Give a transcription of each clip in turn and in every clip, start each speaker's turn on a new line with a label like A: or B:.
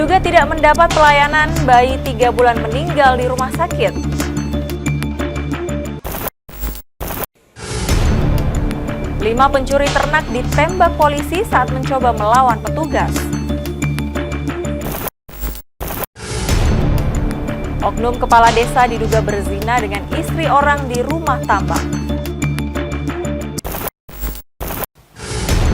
A: Diduga tidak mendapat pelayanan, bayi 3 bulan meninggal di rumah sakit. Lima pencuri ternak ditembak polisi saat mencoba melawan petugas. Oknum kepala desa diduga berzina dengan istri orang di rumah tambang.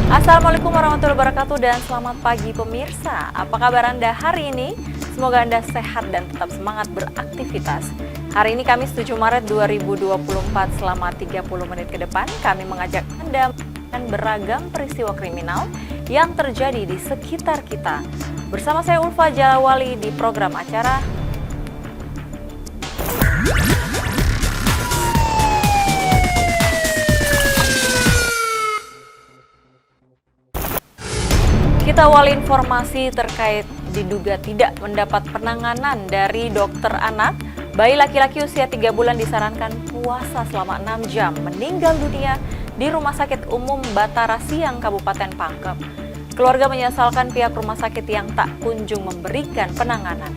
A: Assalamualaikum warahmatullahi wabarakatuh dan selamat pagi pemirsa. Apa kabar Anda hari ini? Semoga Anda sehat dan tetap semangat beraktivitas. Hari ini Kamis 7 Maret 2024, selama 30 menit ke depan kami mengajak Anda menyaksikan beragam peristiwa kriminal yang terjadi di sekitar kita. Bersama saya Ulfa Jalawali di program acara Kita awali informasi terkait diduga tidak mendapat penanganan dari dokter anak. Bayi laki-laki usia 3 bulan disarankan puasa selama 6 jam, meninggal dunia di Rumah Sakit Umum Batara Siang, Kabupaten Pangkep. Keluarga menyesalkan pihak rumah sakit yang tak kunjung memberikan penanganan.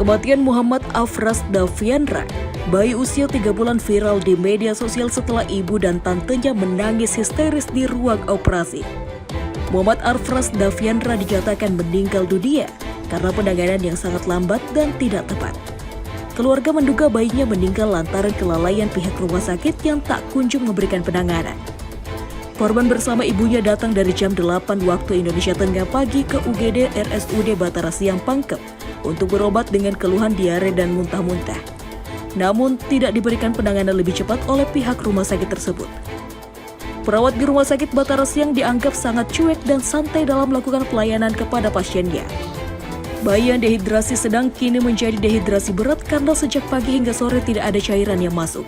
B: Kematian Muhammad Afras Daviandra, bayi usia 3 bulan viral di media sosial setelah ibu dan tantenya menangis histeris di ruang operasi. Muhammad Afras Daviandra dinyatakan meninggal dunia karena penanganan yang sangat lambat dan tidak tepat. Keluarga menduga bayinya meninggal lantaran kelalaian pihak rumah sakit yang tak kunjung memberikan penanganan. Korban bersama ibunya datang dari jam 8 waktu Indonesia Tengah pagi ke UGD RSUD Batara Siang Pangkep untuk berobat dengan keluhan diare dan muntah-muntah. Namun tidak diberikan penanganan lebih cepat oleh pihak rumah sakit tersebut. Perawat di rumah sakit Batara Siang dianggap sangat cuek dan santai dalam melakukan pelayanan kepada pasiennya. Bayi yang dehidrasi sedang kini menjadi dehidrasi berat karena sejak pagi hingga sore tidak ada cairan yang masuk.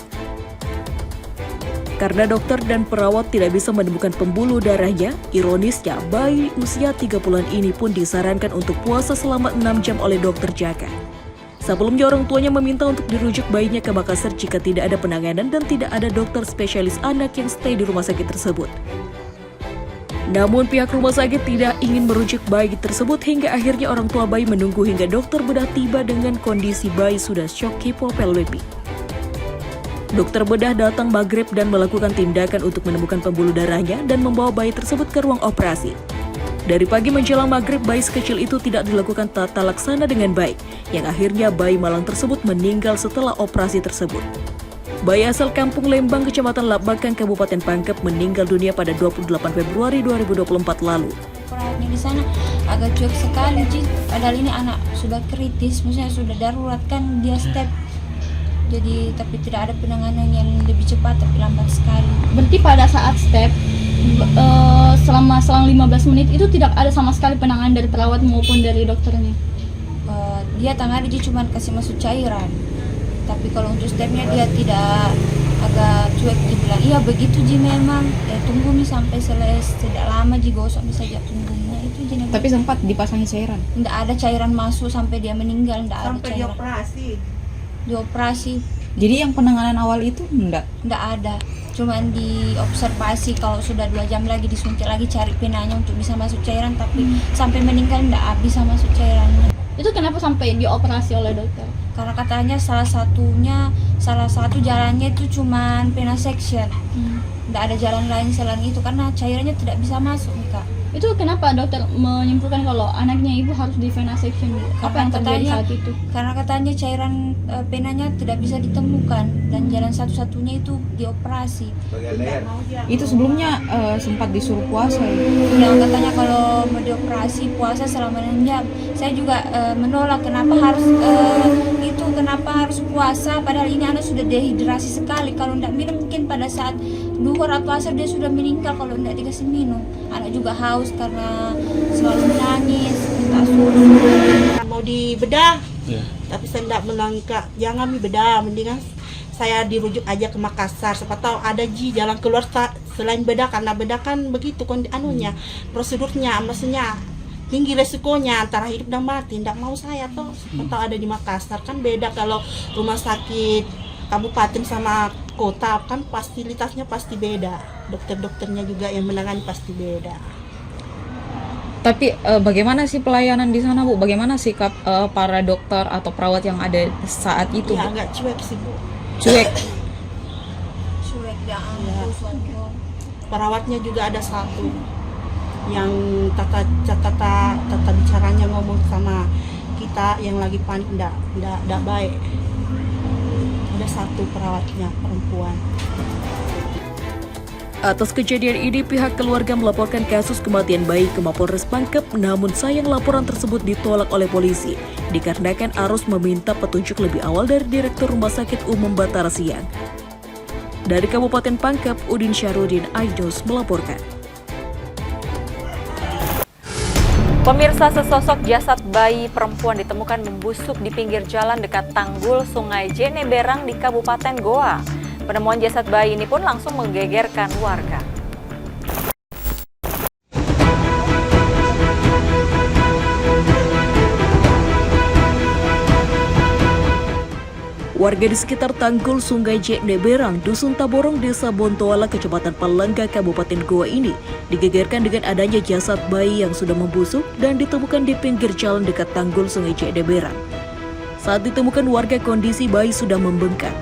B: Karena dokter dan perawat tidak bisa menemukan pembuluh darahnya, ironisnya bayi usia 3 bulan ini pun disarankan untuk puasa selama 6 jam oleh dokter jaga. Sebelumnya orang tuanya meminta untuk dirujuk bayinya ke Makassar jika tidak ada penanganan dan tidak ada dokter spesialis anak yang stay di rumah sakit tersebut. Namun pihak rumah sakit tidak ingin merujuk bayi tersebut hingga akhirnya orang tua bayi menunggu hingga dokter bedah tiba dengan kondisi bayi sudah shock hipopelvik. Dokter bedah datang maghrib dan melakukan tindakan untuk menemukan pembuluh darahnya dan membawa bayi tersebut ke ruang operasi. Dari pagi menjelang maghrib, bayi sekecil itu tidak dilakukan tata laksana dengan baik, yang akhirnya bayi malang tersebut meninggal setelah operasi tersebut. Bayi asal Kampung Lembang, Kecamatan Labakan, Kabupaten Pangkep meninggal dunia pada 28 Februari 2024 lalu.
C: Perawatnya di sana agak cuek sekali, Ji. Padahal ini anak sudah kritis, maksudnya sudah darurat kan dia step. Jadi tapi tidak ada penanganan yang lebih cepat tapi lambat sekali.
D: Berarti pada saat step selama 15 menit itu tidak ada sama sekali penanganan dari perawat maupun dari dokternya.
C: Dia tangani dia cuma kasih masuk cairan. Tapi kalau untuk stepnya dia tidak, agak cuek, dia bilang iya begitu Ji memang. Tunggu nih sampai selesai, tidak lama Ji gosok bisa aja tunggunya itu Ji.
D: Tapi sempat dipasangi cairan.
C: Tidak ada cairan masuk sampai dia meninggal, tidak ada
E: sampai
C: cairan. Dioperasi.
D: Jadi yang penanganan awal itu enggak
C: ada. Cuman diobservasi kalau sudah 2 jam lagi disuntik lagi cari penanya untuk bisa masuk cairan, tapi sampai meninggal tidak bisa masuk cairannya.
D: Itu kenapa sampai dioperasi oleh dokter?
C: Karena katanya salah satu jalannya itu cuman vena section. Tidak ada jalan lain selain itu karena cairannya tidak bisa masuk, Kak.
D: Itu kenapa dokter menyimpulkan kalau anaknya ibu harus di vena section? Apa yang terjadi saat itu?
C: Karena katanya cairan penanya tidak bisa ditemukan dan jalan satu-satunya itu dioperasi.
F: Itu sebelumnya sempat disuruh puasa ya?
C: Yang katanya kalau mau dioperasi puasa selama 6 jam. Saya juga menolak kenapa harus puasa padahal ini anak sudah dehidrasi sekali. Kalau tidak minum mungkin pada saat duhur atau asar dia sudah meninggal kalau tidak dikasih minum. Anak juga haus karena selalu menangis, minta susu.
E: Mau dibedah, tapi saya tidak menangkap. Jangan dibedah, mendingan saya dirujuk aja ke Makassar. Siapa tahu ada jalan keluar selain bedah, karena bedah kan begitu prosedurnya, maksudnya tinggi resikonya antara hidup dan mati. Tidak mau saya tuh, siapa tahu ada di Makassar kan beda kalau rumah sakit kabupaten sama kota kan fasilitasnya pasti beda. Dokter-dokternya juga yang menangani pasti beda.
F: Tapi bagaimana sih pelayanan di sana, Bu? Bagaimana sikap para dokter atau perawat yang ada saat itu,
E: Ya
F: Bu?
E: agak cuek sih, Bu.
F: Cuek.
C: Cuek ya
E: Ya.
C: sombong.
E: Perawatnya juga ada satu yang tata bicaranya ngomong sama kita yang lagi panik enggak baik. Ada satu perawatnya perempuan.
B: Atas kejadian ini, pihak keluarga melaporkan kasus kematian bayi ke Mapolres Pangkep, namun sayang laporan tersebut ditolak oleh polisi dikarenakan Arus meminta petunjuk lebih awal dari Direktur Rumah Sakit Umum Batara Siang. Dari Kabupaten Pangkep, Udin Syarudin Aidos melaporkan.
A: Pemirsa, sesosok jasad bayi perempuan ditemukan membusuk di pinggir jalan dekat tanggul Sungai Jeneberang di Kabupaten Goa. Penemuan jasad bayi ini pun langsung menggegerkan warga.
B: Warga di sekitar tanggul Sungai Jeneberang, Dusun Taborong, Desa Bontoala, Kecamatan Palangga, Kabupaten Goa ini digegerkan dengan adanya jasad bayi yang sudah membusuk dan ditemukan di pinggir jalan dekat tanggul Sungai Jeneberang. Saat ditemukan warga, kondisi bayi sudah membengkak.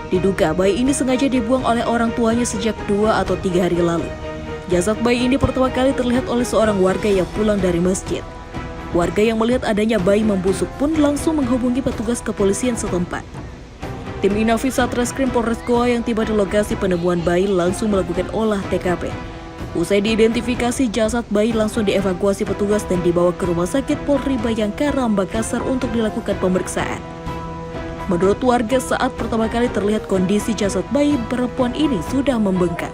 B: Diduga bayi ini sengaja dibuang oleh orang tuanya sejak 2 atau 3 hari lalu. Jasad bayi ini pertama kali terlihat oleh seorang warga yang pulang dari masjid. Warga yang melihat adanya bayi membusuk pun langsung menghubungi petugas kepolisian setempat. Tim Inafis Satreskrim Polres Goa yang tiba di lokasi penemuan bayi langsung melakukan olah TKP. Usai diidentifikasi, jasad bayi langsung dievakuasi petugas dan dibawa ke Rumah Sakit Polri Bayangkara, Makassar untuk dilakukan pemeriksaan. Menurut warga, saat pertama kali terlihat kondisi jasad bayi perempuan ini sudah membengkak.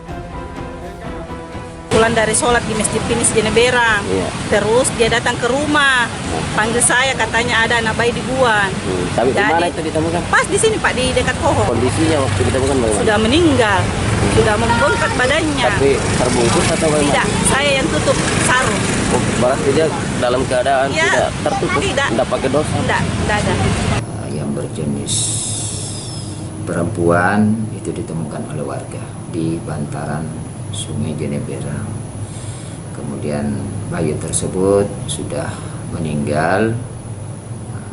G: Pulang dari sholat di Masjid Finis Jeneberang, terus dia datang ke rumah, panggil saya, katanya ada anak bayi dibuang.
H: Tapi di
G: Jadi,
H: mana itu ditemukan?
G: Pas di sini Pak, di dekat pohon.
H: Kondisinya waktu ditemukan bagaimana?
G: Sudah meninggal, sudah membengkak badannya.
H: Tapi terbungkus atau bagaimana?
G: Tidak, saya yang tutup sarung.
H: Oh, berarti dia dalam keadaan
G: Ya,
H: tidak tertutup,
G: tidak.
H: pakai dosa.
G: Tidak ada.
I: Yang berjenis perempuan itu ditemukan oleh warga di bantaran Sungai Jeneberang. Kemudian bayi tersebut sudah meninggal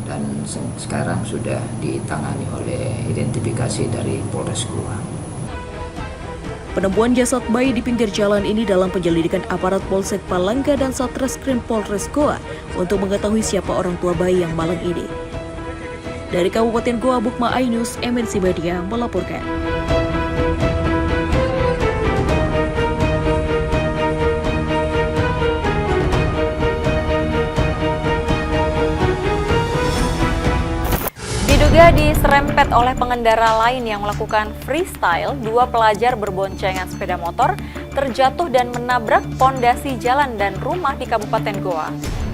I: dan sekarang sudah ditangani oleh identifikasi dari Polres Goa.
B: Penemuan jasad bayi di pinggir jalan ini dalam penyelidikan aparat Polsek Palangga dan Satreskrim Polres Goa untuk mengetahui siapa orang tua bayi yang malang ini. Dari Kabupaten Goa, Bukma Ainus, MNC Media melaporkan.
A: Diduga diserempet oleh pengendara lain yang melakukan freestyle, 2 pelajar berboncengan sepeda motor terjatuh dan menabrak pondasi jalan dan rumah di Kabupaten Goa.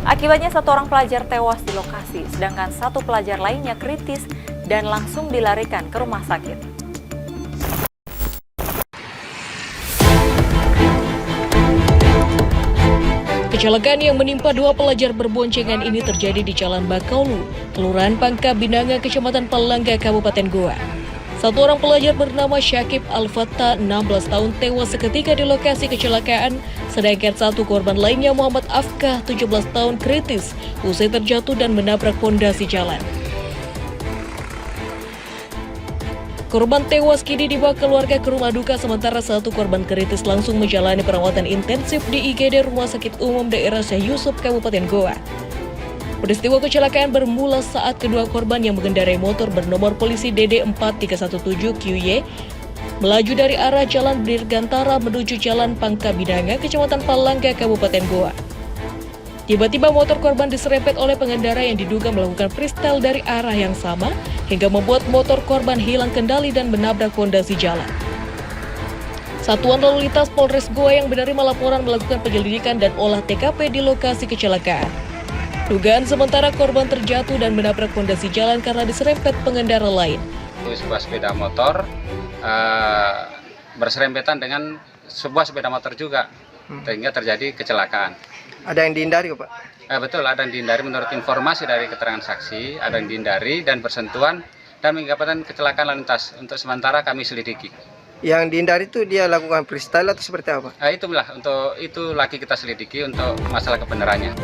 A: Akibatnya 1 orang pelajar tewas di lokasi, sedangkan 1 pelajar lainnya kritis dan langsung dilarikan ke rumah sakit.
B: Kecelakaan yang menimpa 2 pelajar berboncengan ini terjadi di Jalan Bakaulu, Kelurahan Pangka Binanga, Kecamatan Palangga, Kabupaten Goa. 1 orang pelajar bernama Syakib Al-Fattah, 16 tahun, tewas seketika di lokasi kecelakaan, sedangkan 1 korban lainnya, Muhammad Afkah, 17 tahun, kritis usai terjatuh dan menabrak pondasi jalan. Korban tewas kini dibawa keluarga ke rumah duka, sementara 1 korban kritis langsung menjalani perawatan intensif di IGD Rumah Sakit Umum Daerah Syekh Yusuf, Kabupaten Goa. Peristiwa kecelakaan bermula saat kedua korban yang mengendarai motor bernomor polisi DD4317 QY melaju dari arah Jalan Dirgantara menuju Jalan Pangka Binanga, Kecamatan Palangga, Kabupaten Goa. Tiba-tiba motor korban diserempet oleh pengendara yang diduga melakukan freestyle dari arah yang sama hingga membuat motor korban hilang kendali dan menabrak pondasi jalan. Satuan Lalu Lintas Polres Goa yang menerima laporan melakukan penyelidikan dan olah TKP di lokasi kecelakaan. Dugaan sementara korban terjatuh dan menabrak pondasi jalan karena diserempet pengendara lain.
J: Sebuah sepeda motor berserempetan dengan sebuah sepeda motor juga, sehingga terjadi kecelakaan.
K: Ada yang dihindari, Pak?
J: Betul, ada yang dihindari menurut informasi dari keterangan saksi, ada yang dihindari dan bersentuhan dan mengakibatkan kecelakaan lalu lintas. Untuk sementara kami selidiki.
K: Yang dihindari itu dia lakukan freestyle atau seperti apa?
J: Itulah, untuk itu lagi kita selidiki untuk masalah kebenarannya.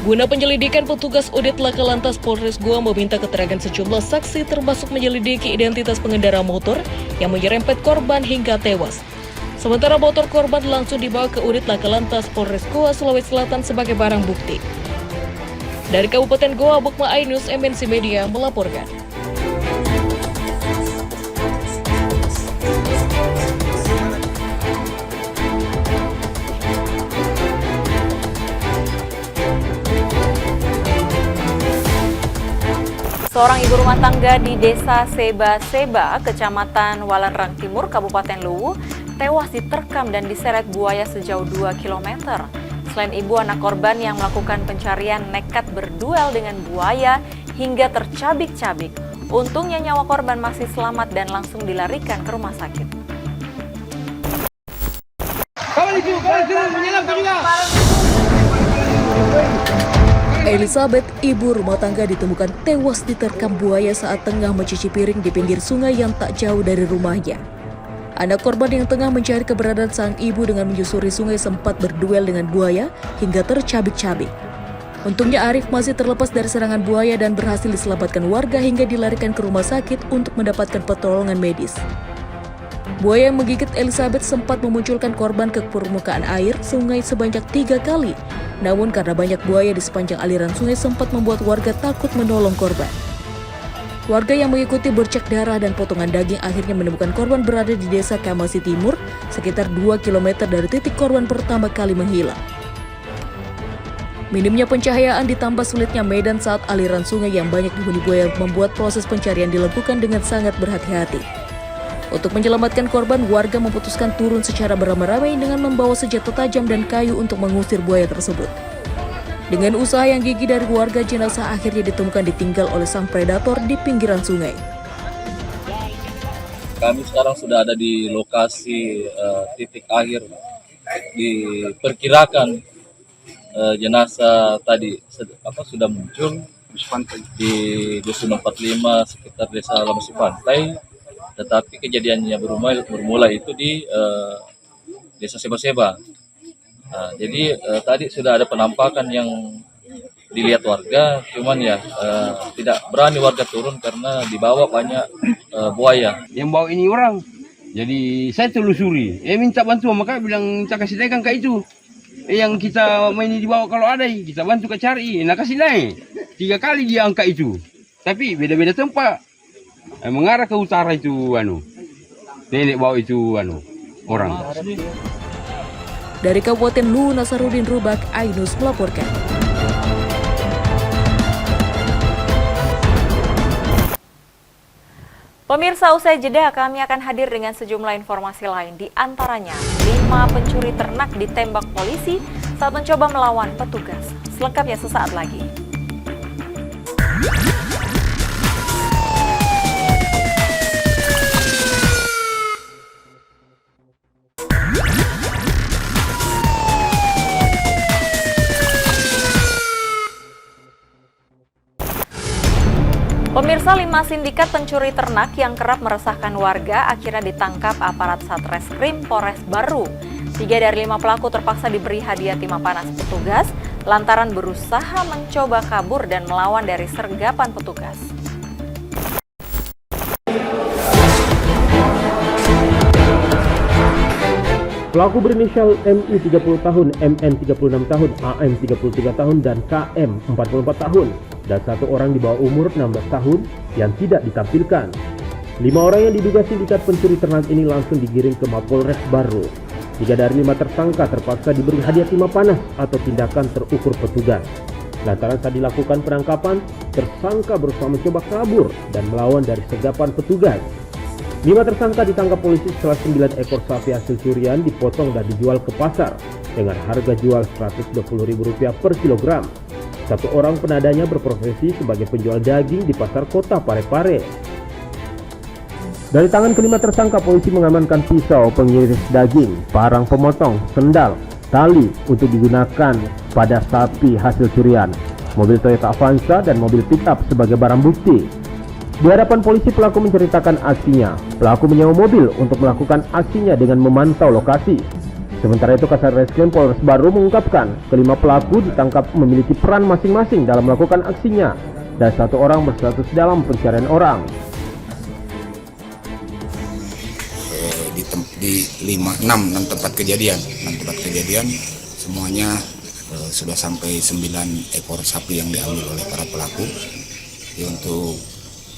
B: Guna penyelidikan, petugas unit Laka Lantas Polres Goa meminta keterangan sejumlah saksi termasuk menyelidiki identitas pengendara motor yang menyerempet korban hingga tewas. Sementara motor korban langsung dibawa ke unit Laka Lantas Polres Goa, Sulawesi Selatan sebagai barang bukti. Dari Kabupaten Goa, Bukma Ainus, MNC Media melaporkan.
A: Seorang ibu rumah tangga di Desa Seba-Seba, Kecamatan Walenrang Timur, Kabupaten Luwu, tewas diterkam dan diseret buaya sejauh 2 km. Selain ibu, anak korban yang melakukan pencarian nekat berduel dengan buaya hingga tercabik-cabik. Untungnya nyawa korban masih selamat dan langsung dilarikan ke rumah sakit.
B: Elizabeth, ibu rumah tangga, ditemukan tewas diterkam buaya saat tengah mencuci piring di pinggir sungai yang tak jauh dari rumahnya. Anak korban yang tengah mencari keberadaan sang ibu dengan menyusuri sungai sempat berduel dengan buaya hingga tercabik-cabik. Untungnya Arif masih terlepas dari serangan buaya dan berhasil diselamatkan warga hingga dilarikan ke rumah sakit untuk mendapatkan pertolongan medis. Buaya yang menggigit Elizabeth sempat memunculkan korban ke permukaan air sungai sebanyak 3 kali. Namun karena banyak buaya di sepanjang aliran sungai sempat membuat warga takut menolong korban. Warga yang mengikuti bercak darah dan potongan daging akhirnya menemukan korban berada di Desa Kamasi Timur, sekitar 2 km dari titik korban pertama kali menghilang. Minimnya pencahayaan ditambah sulitnya medan saat aliran sungai yang banyak dihuni buaya membuat proses pencarian dilakukan dengan sangat berhati-hati. Untuk menyelamatkan korban, warga memutuskan turun secara beramai-ramai dengan membawa senjata tajam dan kayu untuk mengusir buaya tersebut. Dengan usaha yang gigih dari warga, jenazah akhirnya ditemukan ditinggal oleh sang predator di pinggiran sungai.
L: Kami sekarang sudah ada di lokasi titik akhir. Diperkirakan jenazah tadi sudah muncul di Dusun 45 sekitar Desa Lamasi Pantai. Tetapi kejadiannya bermula itu di Desa Seba-Seba. Jadi tadi sudah ada penampakan yang dilihat warga, cuman ya tidak berani warga turun karena dibawa banyak buaya.
M: Yang bawa ini orang, jadi saya telusuri. Minta bantuan, maka bilang kita kasih dagang ke itu. Yang kita main di bawah kalau ada, kita bantu ke cari. Nah kasih naik 3 kali dia angkat itu, tapi beda-beda tempat. Mengarah ke utara itu nenek bawa itu orang.
B: Dari Kabupaten Luwu, Nasarudin Rubak, Ainus melaporkan.
A: Pemirsa, usai jeda kami akan hadir dengan sejumlah informasi lain, di antaranya 5 pencuri ternak ditembak polisi saat mencoba melawan petugas. Selengkapnya sesaat lagi. Pemirsa, 5 sindikat pencuri ternak yang kerap meresahkan warga akhirnya ditangkap aparat Satreskrim Polres Baru. 3 dari 5 pelaku terpaksa diberi hadiah timah panas petugas lantaran berusaha mencoba kabur dan melawan dari sergapan petugas.
N: Pelaku berinisial MI 30 tahun, MN 36 tahun, AM 33 tahun, dan KM 44 tahun. Dan 1 orang di bawah umur 16 tahun yang tidak ditampilkan. 5 orang yang diduga sindikat pencuri ternak ini langsung digiring ke Mapolres Baru. 3 dari 5 tersangka terpaksa diberi hadiah timah panas atau tindakan terukur petugas. Lantaran saat dilakukan penangkapan, tersangka berusaha mencoba kabur dan melawan dari sergapan petugas. 5 tersangka ditangkap polisi setelah 9 ekor sapi hasil curian dipotong dan dijual ke pasar dengan harga jual Rp120.000 per kilogram. 1 orang penadanya berprofesi sebagai penjual daging di pasar kota Parepare. Dari tangan kelima tersangka, polisi mengamankan pisau pengiris daging, parang pemotong, sendal, tali untuk digunakan pada sapi hasil curian, mobil Toyota Avanza dan mobil pick-up sebagai barang bukti. Di hadapan polisi pelaku menceritakan aksinya. Pelaku menyewa mobil untuk melakukan aksinya dengan memantau lokasi. Sementara itu Kasar Reskrim Polres Baru mengungkapkan kelima pelaku ditangkap memiliki peran masing-masing dalam melakukan aksinya dan satu orang berstatus dalam pencarian orang.
O: Di 6 tempat kejadian semuanya sudah sampai 9 ekor sapi yang diambil oleh para pelaku. Untuk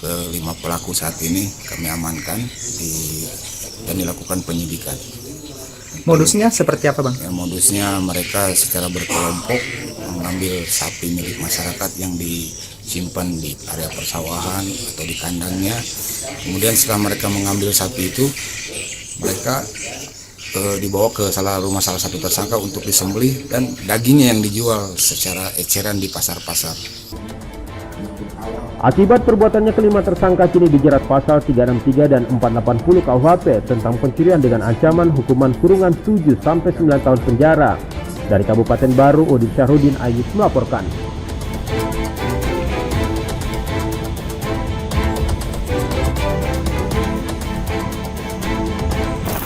O: kelima pelaku saat ini kami amankan dan dilakukan penyidikan.
P: Modusnya seperti apa, Bang?
O: Ya, modusnya mereka secara berkelompok mengambil sapi milik masyarakat yang disimpan di area persawahan atau di kandangnya. Kemudian setelah mereka mengambil sapi itu, mereka dibawa ke salah satu tersangka untuk disembelih dan dagingnya yang dijual secara eceran di pasar-pasar.
N: Akibat perbuatannya kelima tersangka kini dijerat pasal 363 dan 480 KUHP tentang pencurian dengan ancaman hukuman kurungan 7-9 tahun penjara. Dari Kabupaten Baru, Udin Syahrudin Ayus melaporkan.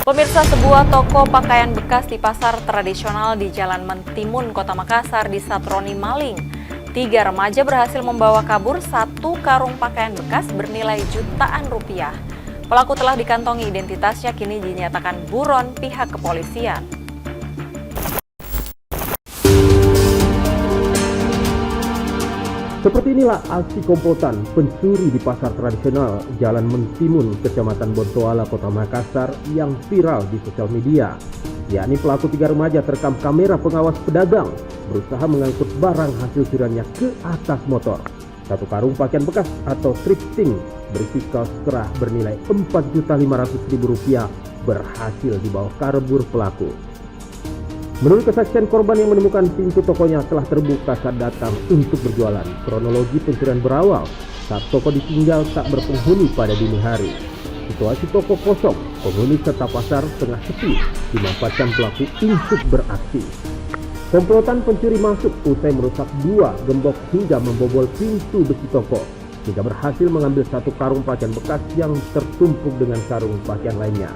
A: Pemirsa, sebuah toko pakaian bekas di pasar tradisional di Jalan Mentimun, Kota Makassar disatroni maling. 3 remaja berhasil membawa kabur 1 karung pakaian bekas bernilai jutaan rupiah. Pelaku telah dikantongi identitasnya, kini dinyatakan buron pihak kepolisian.
N: Seperti inilah aksi komplotan pencuri di pasar tradisional Jalan Mentimun, Kecamatan Bontoala, Kota Makassar yang viral di sosial media. Yakni pelaku 3 remaja terekam kamera pengawas pedagang berusaha mengangkut barang hasil curiannya ke atas motor. 1 karung pakaian bekas atau thrifting berisi kaos kerah bernilai Rp4.500.000 berhasil dibawa kabur pelaku. Menurut kesaksian korban yang menemukan pintu tokonya telah terbuka saat datang untuk berjualan, kronologi pencurian berawal saat toko ditinggal tak berpenghuni pada dini hari. Situasi toko kosong, penghuni serta pasar tengah sepi dimanfaatkan pelaku untuk beraksi. Komplotan pencuri masuk usai merusak 2 gembok hingga membobol pintu besi toko, hingga berhasil mengambil 1 karung pakaian bekas yang tertumpuk dengan karung pakaian lainnya.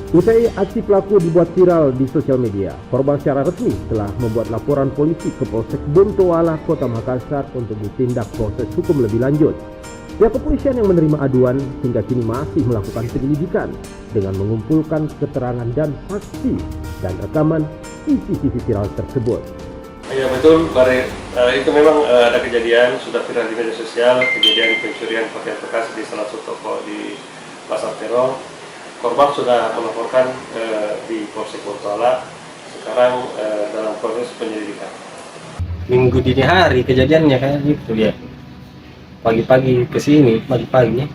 N: Usai aksi pelaku dibuat viral di sosial media, korban secara resmi telah membuat laporan polisi ke Polsek Bontoala, Kota Makassar untuk ditindak proses hukum lebih lanjut. Pihak kepolisian yang menerima aduan hingga kini masih melakukan penyelidikan dengan mengumpulkan keterangan dan saksi dan rekaman CCTV viral tersebut.
Q: Ya betul, itu memang ada kejadian sudah viral di media sosial, kejadian pencurian pakaian bekas di salah satu toko di Pasar Terong. Korban sudah melaporkan di Polsek Bontoala, sekarang dalam proses penyelidikan.
P: Minggu dini hari kejadiannya kayak gitu ya. Pagi-pagi kesini, pagi-pagi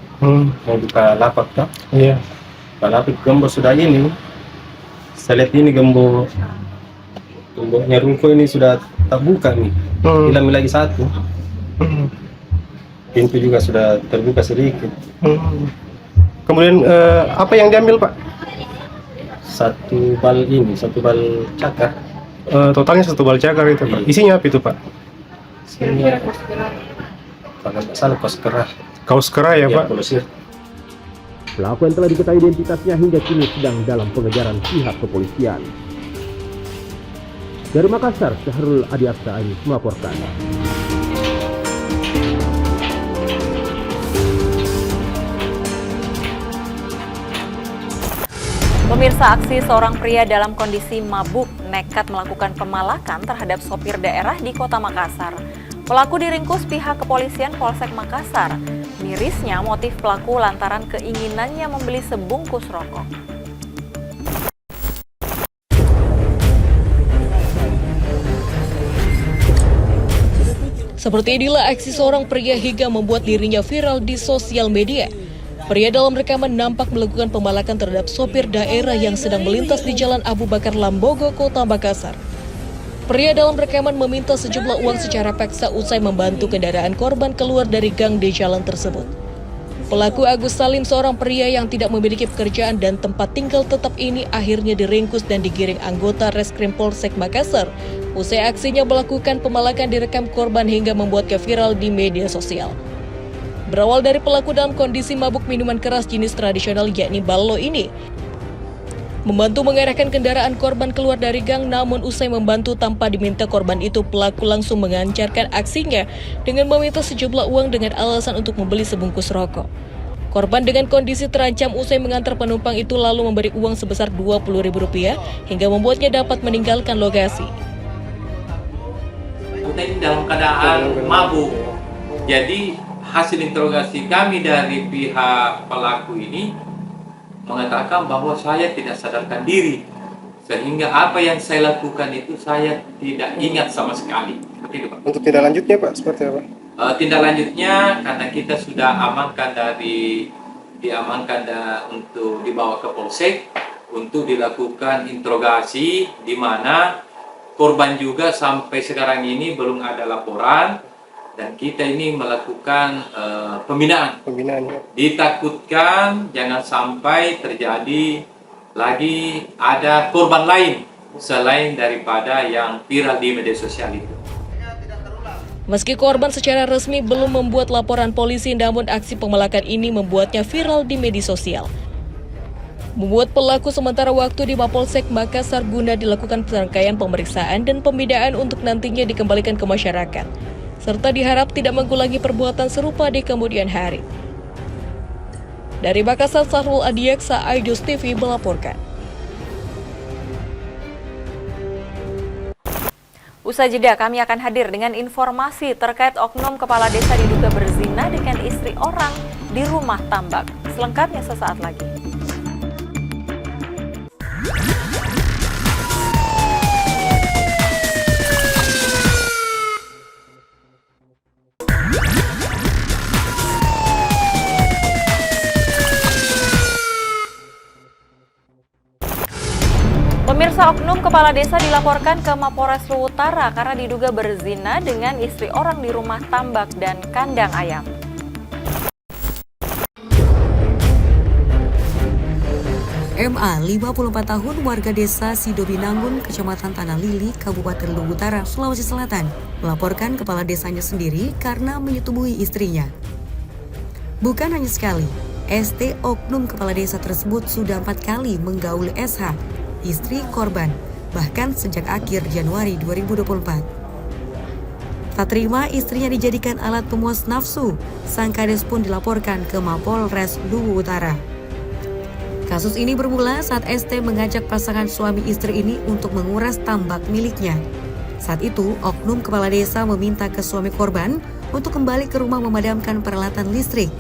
P: mau buka lapak toh? Iya. Buka lapak, gembok sudah ini. Saya lihat ini gemboknya ruko ini sudah tak buka nih. Hilang lagi 1. Pintu juga sudah terbuka sedikit.
R: Kemudian apa yang diambil, Pak?
P: 1 bal cakar.
R: Totalnya 1 bal cakar itu, Pak. Isinya apa itu, Pak?
P: Isinya kalau nggak salah
R: kaos kerah ya, Pak.
N: Pelaku yang telah diketahui identitasnya hingga kini sedang dalam pengejaran pihak kepolisian. Dari Makassar, Syahrul Adiaksa Ayus melaporkan.
A: Pemirsa, aksi seorang pria dalam kondisi mabuk nekat melakukan pemalakan terhadap sopir daerah di Kota Makassar. Pelaku diringkus pihak kepolisian Polsek Makassar. Mirisnya motif pelaku lantaran keinginannya membeli sebungkus rokok.
B: Seperti inilah aksi seorang pria hingga membuat dirinya viral di sosial media. Pria dalam rekaman nampak melakukan pemalakan terhadap sopir daerah yang sedang melintas di Jalan Abu Bakar Lambogo, Kota Makassar. Pria dalam rekaman meminta sejumlah uang secara paksa usai membantu kendaraan korban keluar dari gang di jalan tersebut. Pelaku Agus Salim, seorang pria yang tidak memiliki pekerjaan dan tempat tinggal tetap ini akhirnya diringkus dan digiring anggota Reskrim Polsek Makassar. Usai aksinya melakukan pemalakan direkam korban hingga membuatnya viral di media sosial. Berawal dari pelaku dalam kondisi mabuk minuman keras jenis tradisional yakni ballo ini. Membantu mengarahkan kendaraan korban keluar dari gang, namun usai membantu tanpa diminta korban itu, pelaku langsung mengancarkan aksinya dengan meminta sejumlah uang dengan alasan untuk membeli sebungkus rokok. Korban dengan kondisi terancam usai mengantar penumpang itu lalu memberi uang sebesar Rp20.000 hingga membuatnya dapat meninggalkan lokasi.
S: Ini dalam keadaan mabuk. Jadi hasil interogasi kami dari pihak pelaku ini mengatakan bahwa saya tidak sadarkan diri, sehingga apa yang saya lakukan itu saya tidak ingat sama sekali.
R: Untuk tindak lanjutnya Pak, seperti apa?
S: Tindak lanjutnya karena kita sudah diamankan untuk dibawa ke Polsek untuk dilakukan interogasi, di mana korban juga sampai sekarang ini belum ada laporan. Dan kita ini melakukan pembinaan. Ditakutkan jangan sampai terjadi lagi ada korban lain selain daripada yang viral di media sosial itu.
B: Meski korban secara resmi belum membuat laporan polisi, namun aksi pemelakan ini membuatnya viral di media sosial. Membuat pelaku sementara waktu di Mapolsek Makassar guna dilakukan serangkaian pemeriksaan dan pembinaan untuk nantinya dikembalikan ke masyarakat, serta diharap tidak mengulangi perbuatan serupa di kemudian hari. Dari Makassar, Sarul Adiaksa, Aidus TV melaporkan.
A: Usai jeda, kami akan hadir dengan informasi terkait oknum kepala desa diduga berzina dengan istri orang di rumah tambak. Selengkapnya sesaat lagi. Pemirsa, oknum kepala desa dilaporkan ke Mapores Luwu Utara karena diduga berzina dengan istri orang di rumah tambak dan kandang ayam.
T: MA, 54 tahun, warga desa Sidobinangun, Kecamatan Tanah Lili, Kabupaten Luwu Utara, Sulawesi Selatan, melaporkan kepala desanya sendiri karena menyetubuhi istrinya. Bukan hanya sekali, ST oknum kepala desa tersebut sudah 4 kali menggauli SH, istri korban, bahkan sejak akhir Januari 2024. Tak terima istrinya dijadikan alat pemuas nafsu, sang kades pun dilaporkan ke Mapolres Luwu Utara. Kasus ini bermula saat ST mengajak pasangan suami istri ini untuk menguras tambak miliknya. Saat itu, oknum kepala desa meminta ke suami korban untuk kembali ke rumah memadamkan peralatan listrik.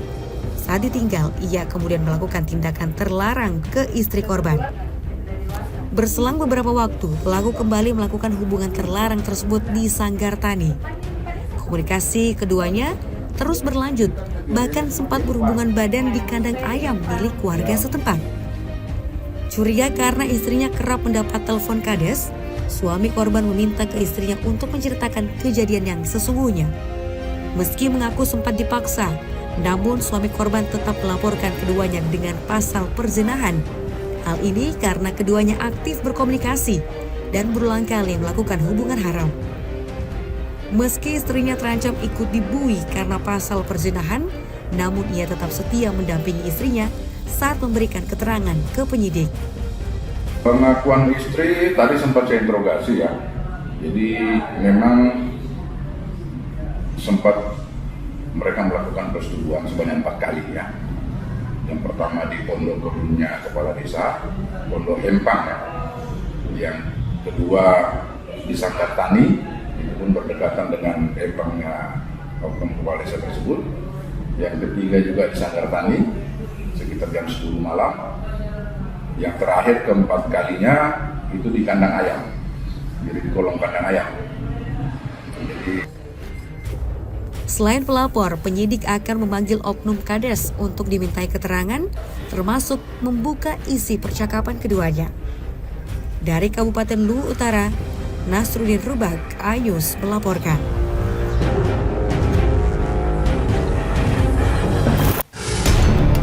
T: Saat ditinggal, ia kemudian melakukan tindakan terlarang ke istri korban. Berselang beberapa waktu, pelaku kembali melakukan hubungan terlarang tersebut di Sanggar Tani. Komunikasi keduanya terus berlanjut, bahkan sempat berhubungan badan di kandang ayam milik warga setempat. Curiga karena istrinya kerap mendapat telepon kades, suami korban meminta ke istrinya untuk menceritakan kejadian yang sesungguhnya. Meski mengaku sempat dipaksa, namun suami korban tetap melaporkan keduanya dengan pasal perzinahan. Hal ini karena keduanya aktif berkomunikasi dan berulang kali melakukan hubungan haram. Meski istrinya terancam ikut dibui karena pasal perzinahan, namun ia tetap setia mendampingi istrinya saat memberikan keterangan ke penyidik.
U: Pengakuan istri tadi sempat saya interogasi ya. Jadi memang sempat mereka melakukan persetubuhan sebanyak 4 kali ya. Yang pertama di pondok kedulunya kepala desa, pondok Hempang ya. Yang kedua di Sanggar Tani, itu pun berdekatan dengan Hempangnya oknum kepala desa tersebut. Yang ketiga juga di Sanggar Tani, sekitar jam 10 malam. Yang terakhir keempat kalinya itu di kandang ayam, jadi di kolong kandang ayam.
T: Selain pelapor, penyidik akan memanggil oknum kades untuk dimintai keterangan, termasuk membuka isi percakapan keduanya. Dari Kabupaten Luwu Utara, Nasruddin Rubak, Ayus melaporkan.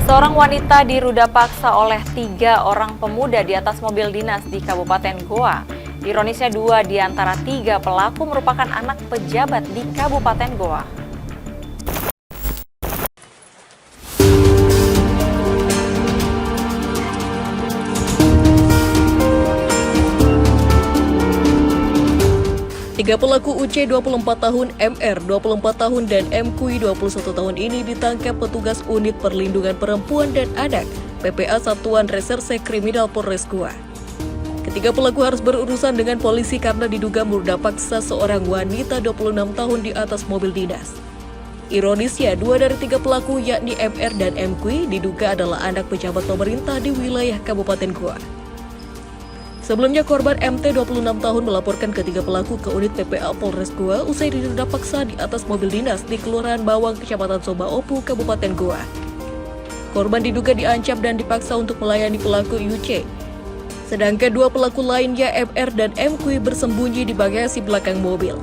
A: Seorang wanita diruda paksa oleh 3 orang pemuda di atas mobil dinas di Kabupaten Goa. Ironisnya 2 di antara 3 pelaku merupakan anak pejabat di Kabupaten Goa.
B: Tiga pelaku UC 24 tahun, MR 24 tahun, dan MQI 21 tahun ini ditangkap petugas Unit Perlindungan Perempuan dan Anak PPA Satuan Reserse Kriminal Polres Goa. Ketiga pelaku harus berurusan dengan polisi karena diduga merudak paksa seorang wanita 26 tahun di atas mobil dinas. Ironisnya, 2 dari 3 pelaku yakni MR dan MQI diduga adalah anak pejabat pemerintah di wilayah Kabupaten Goa. Sebelumnya korban MT 26 tahun melaporkan ketiga pelaku ke unit PPA Polres Goa usai diduga paksa di atas mobil dinas di Kelurahan Bawang, Kecamatan Sobaopu, Kabupaten Goa. Korban diduga diancam dan dipaksa untuk melayani pelaku UC. Sedangkan 2 pelaku lainnya MR dan MQI bersembunyi di bagasi belakang mobil.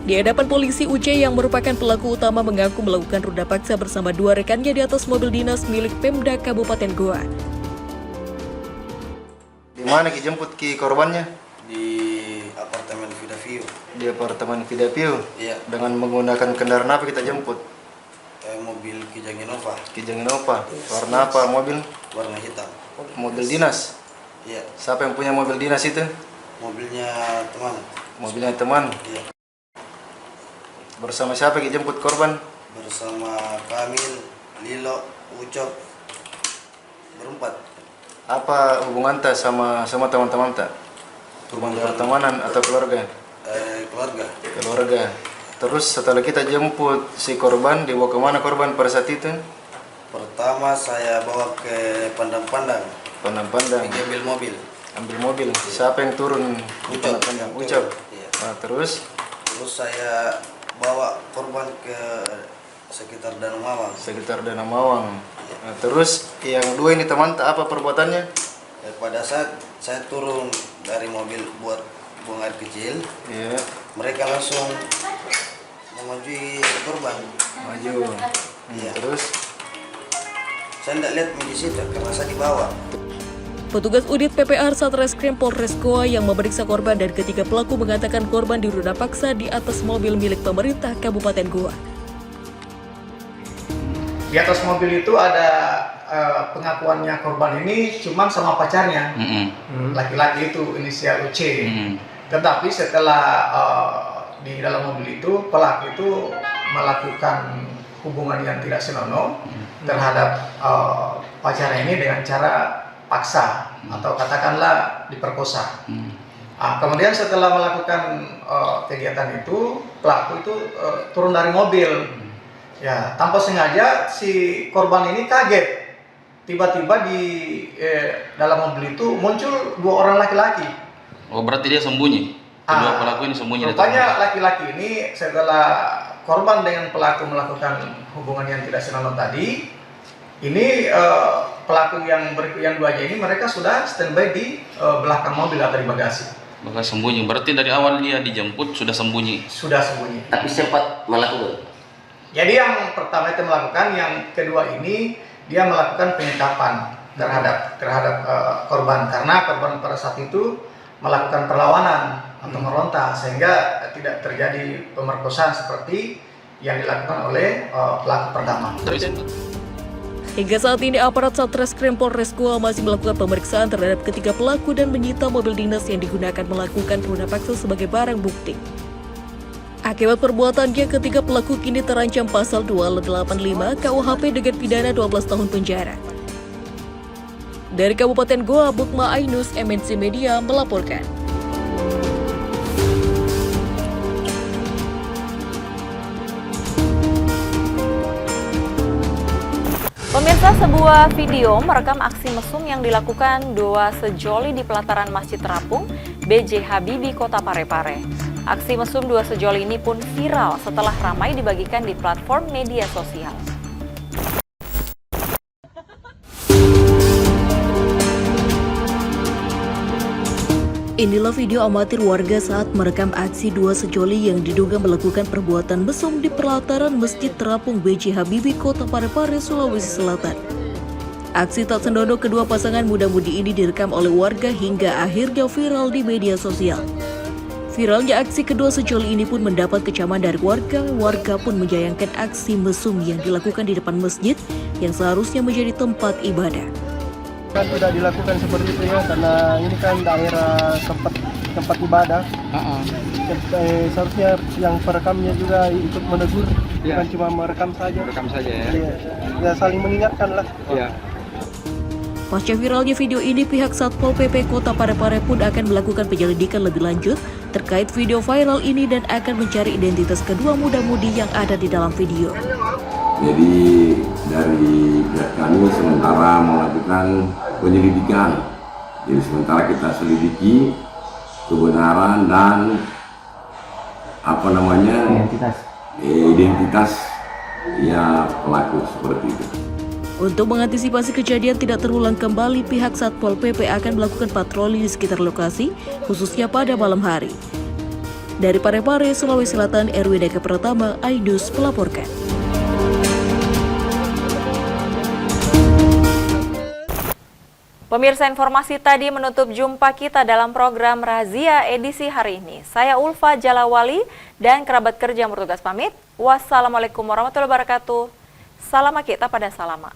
B: Di hadapan polisi, UC yang merupakan pelaku utama mengaku melakukan ruda paksa bersama 2 rekannya di atas mobil dinas milik Pemda Kabupaten Goa.
D: Di mana ki jemput ki korbannya?
V: Di apartemen Vidaview.
D: Di apartemen Vidaview?
V: Iya.
D: Dengan menggunakan kendaraan apa kita jemput?
V: Mobil Kijang Innova.
D: Kijang Innova. Warna apa mobil?
V: Warna hitam.
D: Mobil dinas?
V: Iya.
D: Siapa yang punya mobil dinas itu?
V: Mobilnya teman.
D: Mobilnya teman?
V: Iya.
D: Bersama siapa ki jemput korban?
V: Bersama Kamil, Lilo, Ucok, berempat.
D: Apa hubungan tak sama teman-teman tak? Hubungan pertemanan atau keluarga?
V: Keluarga.
D: Keluarga. Terus setelah kita jemput si korban, dibawa kemana korban pada saat itu?
V: Pertama saya bawa ke Pandang-Pandang.
D: Pandang-Pandang.
V: Ambil mobil.
D: Ambil mobil. Siapa yang turun?
V: Ucok.
D: Pandang. Ucok.
V: Iya.
D: Nah, terus?
V: Terus saya bawa korban ke sekitar Danau Mawang.
D: Sekitar Danau Mawang. Nah, terus yang 2 ini teman tak apa perbuatannya?
V: Pada saat saya turun dari mobil buat buang air kecil, mereka langsung memajui korban.
D: Maju.
V: Iya.
D: Terus?
V: Saya tidak lihat medis itu karena saya dibawa.
B: Petugas unit PPR Satreskrim Polres Goa yang memeriksa korban dan ketiga pelaku mengatakan korban diruda paksa di atas mobil milik pemerintah Kabupaten Goa.
W: Di atas mobil itu ada pengakuannya korban ini cuma sama pacarnya, laki-laki itu inisial UC. Tetapi setelah di dalam mobil itu pelaku itu melakukan hubungan yang tidak senonoh terhadap pacarnya ini dengan cara paksa atau katakanlah diperkosa. Kemudian setelah melakukan kegiatan itu pelaku itu turun dari mobil. Ya, tanpa sengaja si korban ini kaget. Tiba-tiba di dalam mobil itu muncul 2 orang laki-laki.
L: Oh, berarti dia sembunyi. Kedua pelaku ini sembunyi.
W: Rupanya laki-laki ini setelah korban dengan pelaku melakukan hubungan yang tidak senonoh tadi, ini pelaku yang 2-nya ini mereka sudah standby di belakang mobil atau di bagasi.
L: Maka sembunyi. Berarti dari awal dia dijemput sudah sembunyi.
W: Sudah sembunyi.
H: Tapi sempat melakukan.
W: Jadi yang pertama itu melakukan, yang kedua ini dia melakukan penyekapan terhadap korban karena korban pada saat itu melakukan perlawanan atau meronta sehingga tidak terjadi pemerkosaan seperti yang dilakukan oleh pelaku pertama.
B: Hingga saat ini aparat Satreskrim Polres Goa masih melakukan pemeriksaan terhadap ketiga pelaku dan menyita mobil dinas yang digunakan melakukan ruda paksa sebagai barang bukti. Akibat perbuatannya, ketiga pelaku kini terancam pasal 285 KUHP dengan pidana 12 tahun penjara. Dari Kabupaten Goa, Bukma Ainus, MNC Media melaporkan.
A: Pemirsa, sebuah video merekam aksi mesum yang dilakukan 2 sejoli di pelataran Masjid Terapung, B.J. Habibie, Kota Parepare. Aksi mesum 2 sejoli ini pun viral setelah ramai dibagikan di platform media sosial.
B: Inilah video amatir warga saat merekam aksi 2 sejoli yang diduga melakukan perbuatan mesum di pelataran Masjid Terapung B.J. Habibie, Kota Parepare, Sulawesi Selatan. Aksi tak senonoh kedua pasangan muda-mudi ini direkam oleh warga hingga akhirnya viral di media sosial. Viralnya aksi kedua sejoli ini pun mendapat kecaman dari warga. Warga pun menyayangkan aksi mesum yang dilakukan di depan masjid yang seharusnya menjadi tempat ibadah.
R: Kan tidak dilakukan seperti itu ya, karena ini kan daerah tempat tempat ibadah. Seharusnya yang perekamnya juga ikut menegur, bukan cuma merekam saja.
J: Rekam saja ya.
R: Ya saling mengingatkan lah.
B: Pasca viralnya video ini, pihak Satpol PP Kota Parepare pun akan melakukan penyelidikan lebih lanjut terkait video viral ini dan akan mencari identitas kedua muda-mudi yang ada di dalam video.
C: Jadi dari pihak kami sementara melakukan penyelidikan. Jadi sementara kita selidiki kebenaran dan identitas ya pelaku seperti itu.
B: Untuk mengantisipasi kejadian tidak terulang kembali, pihak Satpol PP akan melakukan patroli di sekitar lokasi, khususnya pada malam hari. Dari Parepare, Sulawesi Selatan, RWDK Pratama, Aidus melaporkan.
A: Pemirsa, informasi tadi menutup jumpa kita dalam program Razia edisi hari ini. Saya Ulfa Jalawali dan kerabat kerja yang bertugas pamit. Wassalamualaikum warahmatullahi wabarakatuh. Salam kita pada salama.